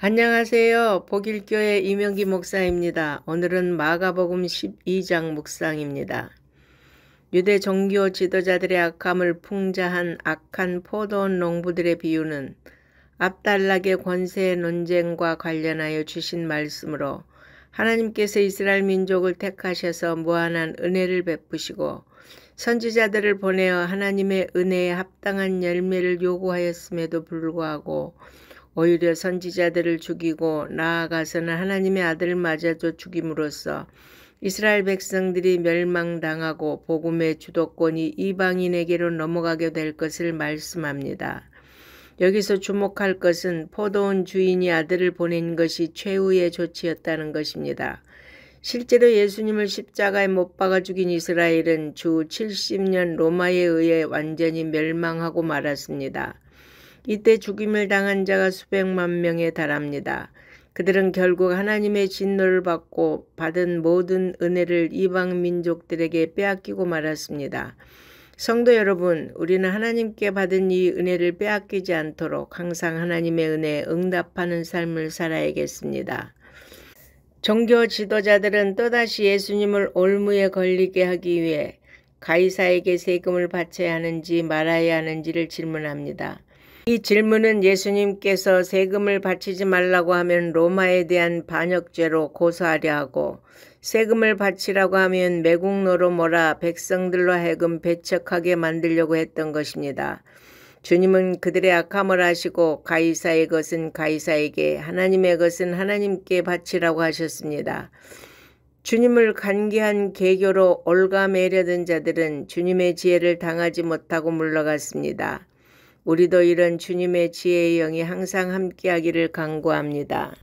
안녕하세요. 복일교회 이명기 목사입니다. 오늘은 마가복음 12장 묵상입니다. 유대 종교 지도자들의 악함을 풍자한 악한 포도원 농부들의 비유는 압달락의 권세 논쟁과 관련하여 주신 말씀으로 하나님께서 이스라엘 민족을 택하셔서 무한한 은혜를 베푸시고 선지자들을 보내어 하나님의 은혜에 합당한 열매를 요구하였음에도 불구하고 오히려 선지자들을 죽이고 나아가서는 하나님의 아들마저도 죽임으로써 이스라엘 백성들이 멸망당하고 복음의 주도권이 이방인에게로 넘어가게 될 것을 말씀합니다. 여기서 주목할 것은 포도원 주인이 아들을 보낸 것이 최후의 조치였다는 것입니다. 실제로 예수님을 십자가에 못 박아 죽인 이스라엘은 주 70년 로마에 의해 완전히 멸망하고 말았습니다. 이때 죽임을 당한 자가 수백만 명에 달합니다. 그들은 결국 하나님의 진노를 받고 받은 모든 은혜를 이방 민족들에게 빼앗기고 말았습니다. 성도 여러분, 우리는 하나님께 받은 이 은혜를 빼앗기지 않도록 항상 하나님의 은혜에 응답하는 삶을 살아야겠습니다. 종교 지도자들은 또다시 예수님을 올무에 걸리게 하기 위해 가이사에게 세금을 바쳐야 하는지 말아야 하는지를 질문합니다. 이 질문은 예수님께서 세금을 바치지 말라고 하면 로마에 대한 반역죄로 고소하려 하고 세금을 바치라고 하면 매국노로 몰아 백성들로 하여금 배척하게 만들려고 했던 것입니다. 주님은 그들의 악함을 아시고 가이사의 것은 가이사에게 하나님의 것은 하나님께 바치라고 하셨습니다. 주님을 간계한 계교로 올가매려던 자들은 주님의 지혜를 당하지 못하고 물러갔습니다. 우리도 이런 주님의 지혜의 영이 항상 함께하기를 간구합니다.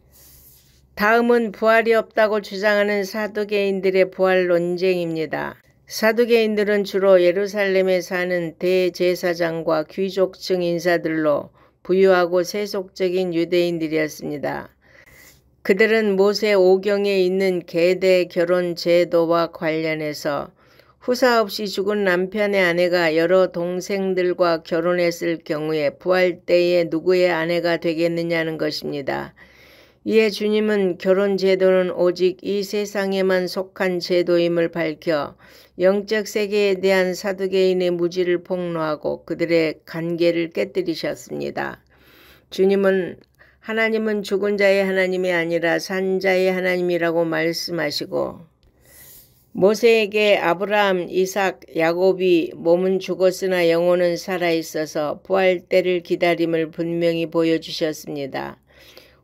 다음은 부활이 없다고 주장하는 사두개인들의 부활 논쟁입니다. 사두개인들은 주로 예루살렘에 사는 대제사장과 귀족층 인사들로 부유하고 세속적인 유대인들이었습니다. 그들은 모세 오경에 있는 계대 결혼 제도와 관련해서 후사 없이 죽은 남편의 아내가 여러 동생들과 결혼했을 경우에 부활 때에 누구의 아내가 되겠느냐는 것입니다. 이에 주님은 결혼 제도는 오직 이 세상에만 속한 제도임을 밝혀 영적 세계에 대한 사두개인의 무지를 폭로하고 그들의 관계를 깨뜨리셨습니다. 주님은 하나님은 죽은 자의 하나님이 아니라 산 자의 하나님이라고 말씀하시고 모세에게 아브라함, 이삭, 야곱이 몸은 죽었으나 영혼은 살아있어서 부활 때를 기다림을 분명히 보여주셨습니다.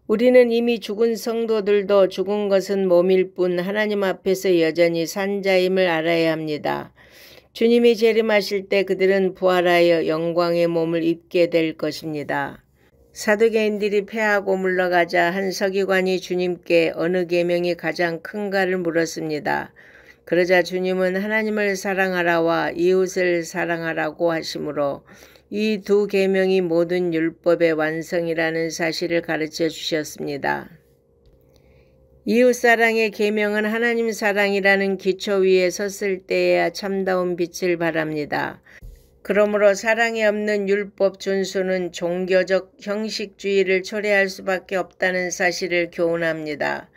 우리는 이미 죽은 성도들도 죽은 것은 몸일 뿐 하나님 앞에서 여전히 산 자임을 알아야 합니다. 주님이 재림하실 때 그들은 부활하여 영광의 몸을 입게 될 것입니다. 사두개인들이 패하고 물러가자 한 서기관이 주님께 어느 계명이 가장 큰가를 물었습니다. 그러자 주님은 하나님을 사랑하라와 이웃을 사랑하라고 하시므로 이 두 계명이 모든 율법의 완성이라는 사실을 가르쳐 주셨습니다. 이웃사랑의 계명은 하나님 사랑이라는 기초 위에 섰을 때에야 참다운 빛을 발합니다. 그러므로 사랑이 없는 율법 준수는 종교적 형식주의를 초래할 수밖에 없다는 사실을 교훈합니다.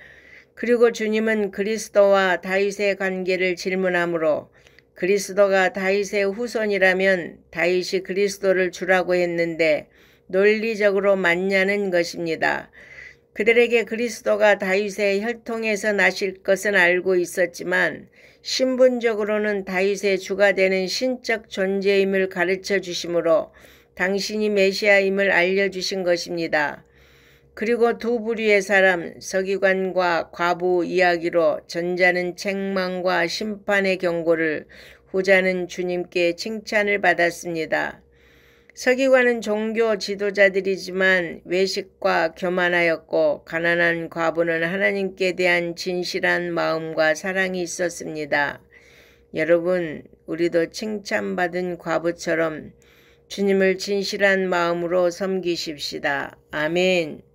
그리고 주님은 그리스도와 다윗의 관계를 질문하므로 그리스도가 다윗의 후손이라면 다윗이 그리스도를 주라고 했는데 논리적으로 맞냐는 것입니다. 그들에게 그리스도가 다윗의 혈통에서 나실 것은 알고 있었지만 신분적으로는 다윗의 주가 되는 신적 존재임을 가르쳐 주심으로 당신이 메시아임을 알려주신 것입니다. 그리고 두 부류의 사람, 서기관과 과부 이야기로 전자는 책망과 심판의 경고를, 후자는 주님께 칭찬을 받았습니다. 서기관은 종교 지도자들이지만 외식과 교만하였고 가난한 과부는 하나님께 대한 진실한 마음과 사랑이 있었습니다. 여러분, 우리도 칭찬받은 과부처럼 주님을 진실한 마음으로 섬기십시다. 아멘.